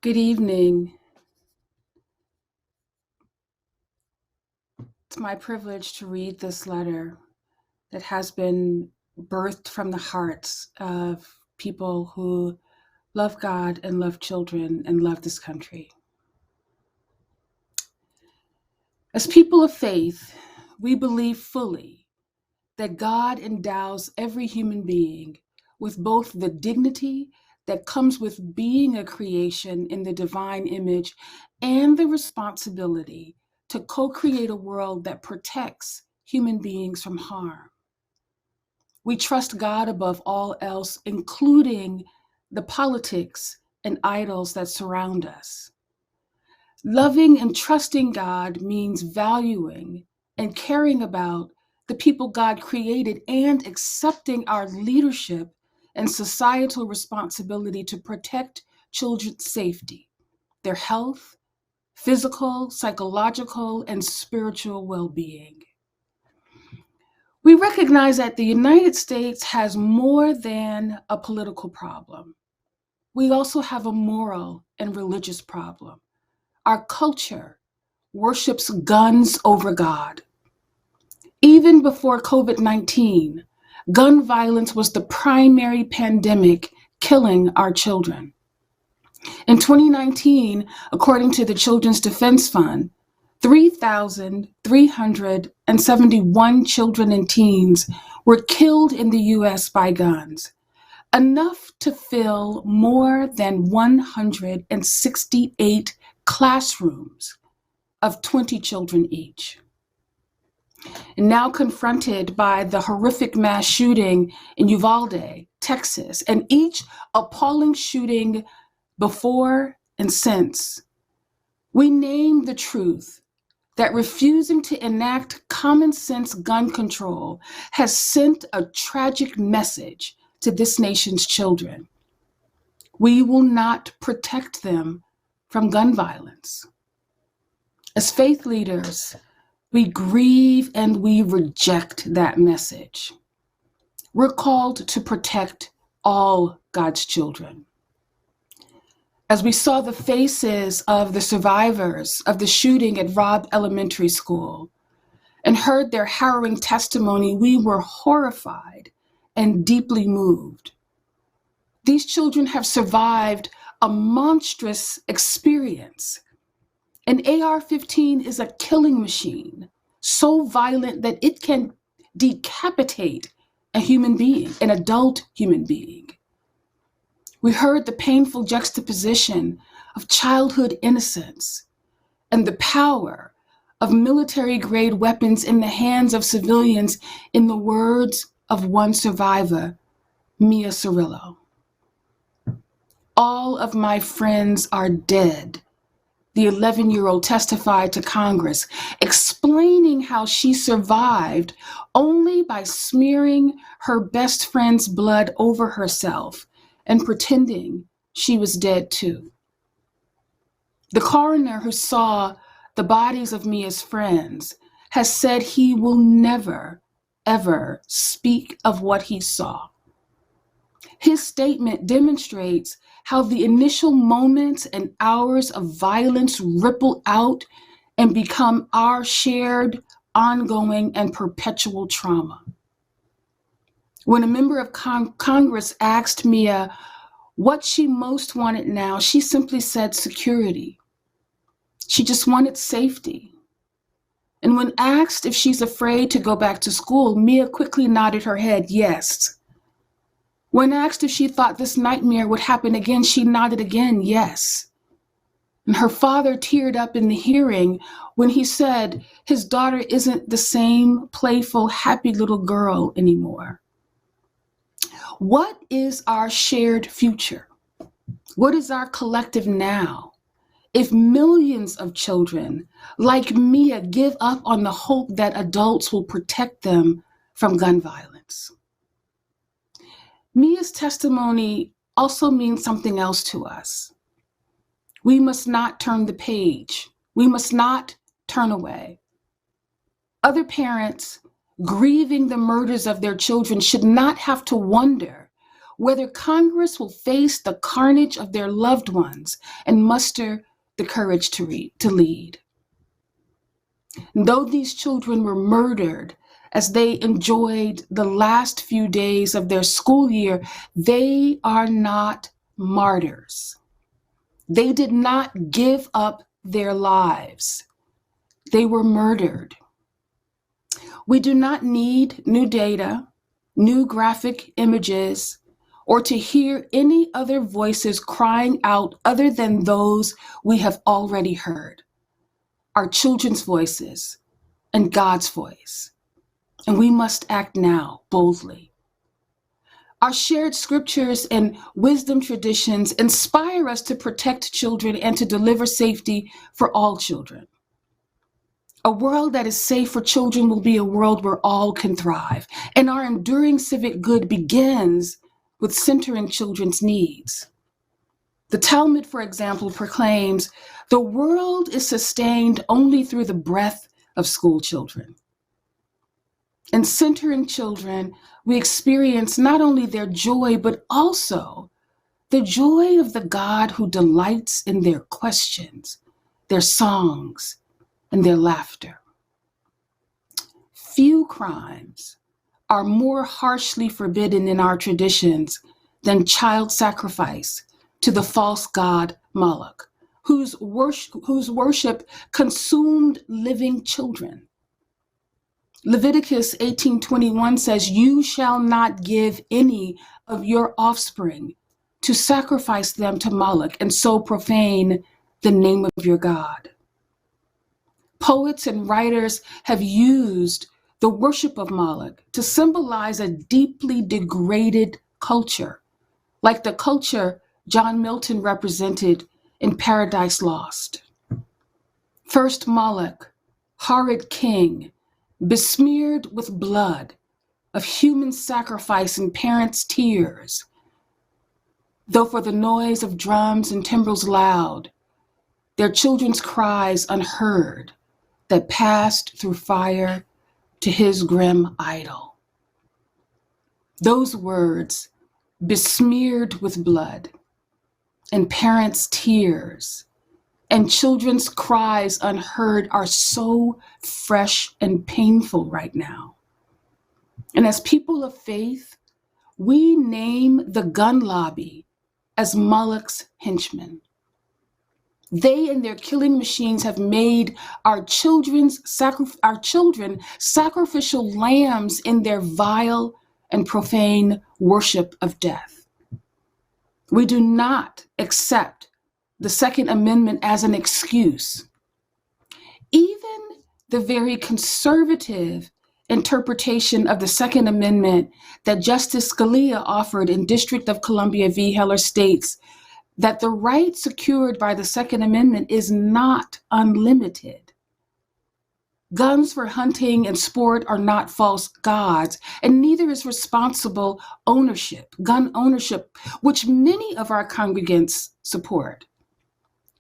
Good evening. It's my privilege to read this letter that has been birthed from the hearts of people who love God and love children and love this country. As people of faith, we believe fully that God endows every human being with both the dignity that comes with being a creation in the divine image and the responsibility to co-create a world that protects human beings from harm. We trust God above all else, including the politics and idols that surround us. Loving and trusting God means valuing and caring about the people God created and accepting our leadership and societal responsibility to protect children's safety, their health, physical, psychological, and spiritual well-being. We recognize that the United States has more than a political problem. We also have a moral and religious problem. Our culture worships guns over God. Even before COVID-19, gun violence was the primary pandemic killing our children. In 2019, according to the Children's Defense Fund, 3,371 children and teens were killed in the US by guns, enough to fill more than 168 classrooms of 20 children each. And now confronted by the horrific mass shooting in Uvalde, Texas, and each appalling shooting before and since, we name the truth that refusing to enact common sense gun control has sent a tragic message to this nation's children. We will not protect them from gun violence. As faith leaders, we grieve and we reject that message. We're called to protect all God's children. As we saw the faces of the survivors of the shooting at Robb Elementary School and heard their harrowing testimony, we were horrified and deeply moved. These children have survived a monstrous experience. An AR-15 is a killing machine, so violent that it can decapitate a human being, an adult human being. We heard the painful juxtaposition of childhood innocence and the power of military-grade weapons in the hands of civilians, in the words of one survivor, Mia Cirillo. All of my friends are dead, the 11-year-old testified to Congress, explaining how she survived only by smearing her best friend's blood over herself and pretending she was dead too. The coroner who saw the bodies of Mia's friends has said he will never, ever speak of what he saw. His statement demonstrates how the initial moments and hours of violence ripple out and become our shared, ongoing, and perpetual trauma. When a member of Congress asked Mia what she most wanted now, she simply said security. She just wanted safety. And when asked if she's afraid to go back to school, Mia quickly nodded her head yes. When asked if she thought this nightmare would happen again, she nodded again yes. And her father teared up in the hearing when he said his daughter isn't the same playful, happy little girl anymore. What is our shared future? What is our collective now? If millions of children like Mia give up on the hope that adults will protect them from gun violence. Mia's testimony also means something else to us. We must not turn the page. We must not turn away. Other parents grieving the murders of their children should not have to wonder whether Congress will face the carnage of their loved ones and muster the courage to lead. And though these children were murdered as they enjoyed the last few days of their school year, they are not martyrs. They did not give up their lives. They were murdered. We do not need new data, new graphic images, or to hear any other voices crying out other than those we have already heard, our children's voices and God's voice. And we must act now boldly. Our shared scriptures and wisdom traditions inspire us to protect children and to deliver safety for all children. A world that is safe for children will be a world where all can thrive. And our enduring civic good begins with centering children's needs. The Talmud, for example, proclaims, "The world is sustained only through the breath of school children." In centering children, we experience not only their joy, but also the joy of the God who delights in their questions, their songs, and their laughter. Few crimes are more harshly forbidden in our traditions than child sacrifice to the false god Moloch, whose worship consumed living children. Leviticus 18:21 says, "You shall not give any of your offspring to sacrifice them to Moloch and so profane the name of your God." Poets and writers have used the worship of Moloch to symbolize a deeply degraded culture, like the culture John Milton represented in Paradise Lost. First Moloch, horrid king, besmeared with blood of human sacrifice and parents' tears, though for the noise of drums and timbrels loud, their children's cries unheard, that passed through fire to his grim idol. Those words, besmeared with blood, and parents' tears, and children's cries unheard, are so fresh and painful right now. And as people of faith, we name the gun lobby as Moloch's henchmen. They and their killing machines have made our children sacrificial lambs in their vile and profane worship of death. We do not accept the Second Amendment as an excuse. Even the very conservative interpretation of the Second Amendment that Justice Scalia offered in District of Columbia v. Heller states that the right secured by the Second Amendment is not unlimited. Guns for hunting and sport are not false gods, and neither is responsible ownership, gun ownership, which many of our congregants support.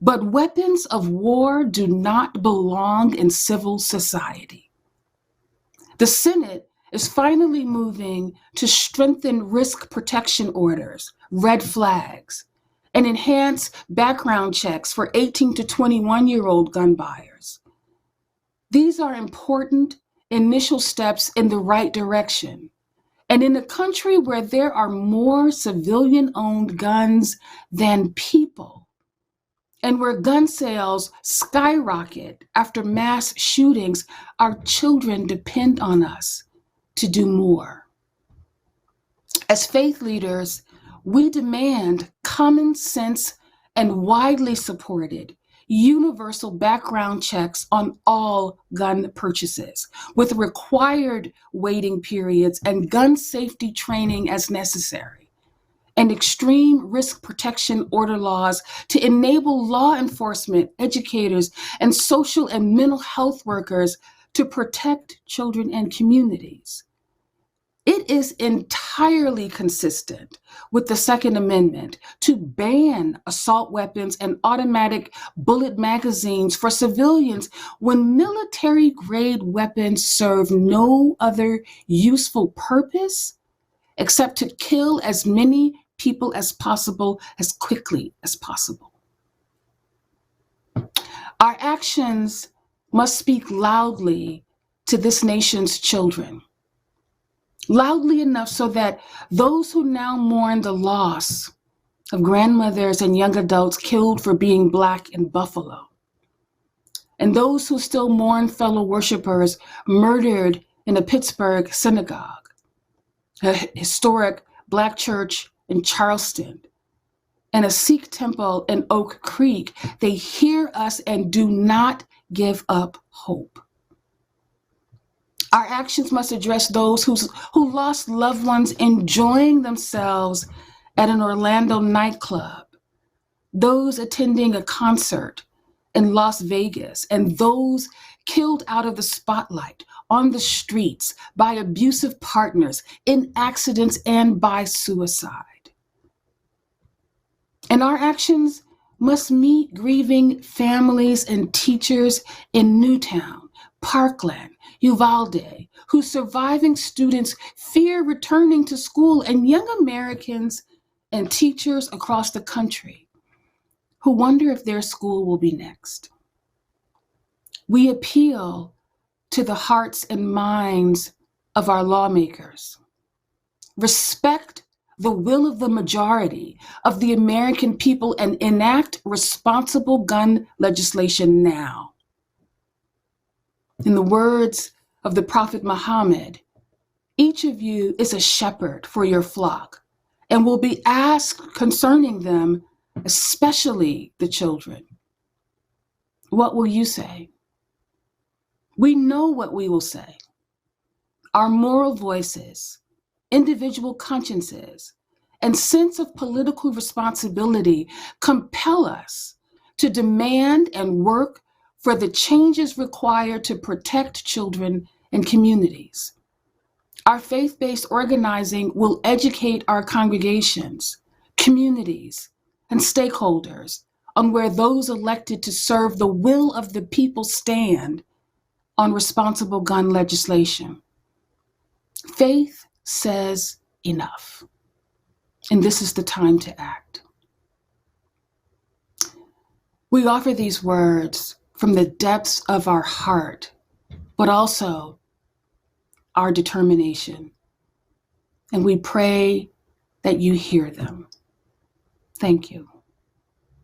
But weapons of war do not belong in civil society. The Senate is finally moving to strengthen risk protection orders, red flags, and enhance background checks for 18 to 21-year-old gun buyers. These are important initial steps in the right direction. And in a country where there are more civilian-owned guns than people, and where gun sales skyrocket after mass shootings, our children depend on us to do more. As faith leaders, we demand common sense and widely supported universal background checks on all gun purchases, with required waiting periods and gun safety training as necessary, and extreme risk protection order laws to enable law enforcement, educators, and social and mental health workers to protect children and communities. It is entirely consistent with the Second Amendment to ban assault weapons and automatic bullet magazines for civilians when military-grade weapons serve no other useful purpose except to kill as many people as possible, as quickly as possible. Our actions must speak loudly to this nation's children, loudly enough so that those who now mourn the loss of grandmothers and young adults killed for being Black in Buffalo, and those who still mourn fellow worshipers murdered in a Pittsburgh synagogue, a historic Black church in Charleston, and a Sikh temple in Oak Creek, they hear us and do not give up hope. Our actions must address those who lost loved ones enjoying themselves at an Orlando nightclub, those attending a concert in Las Vegas, and those killed out of the spotlight on the streets by abusive partners, in accidents, and by suicide. And our actions must meet grieving families and teachers in Newtown, Parkland, Uvalde, whose surviving students fear returning to school, and young Americans and teachers across the country who wonder if their school will be next. We appeal to the hearts and minds of our lawmakers. Respect the will of the majority of the American people and enact responsible gun legislation now. In the words of the Prophet Muhammad, each of you is a shepherd for your flock and will be asked concerning them, especially the children. What will you say? We know what we will say. Our moral voices, individual consciences, and sense of political responsibility compel us to demand and work for the changes required to protect children and communities. Our faith-based organizing will educate our congregations, communities, and stakeholders on where those elected to serve the will of the people stand on responsible gun legislation. Faith says enough, and this is the time to act. We offer these words from the depths of our heart, but also our determination. And we pray that you hear them. Thank you.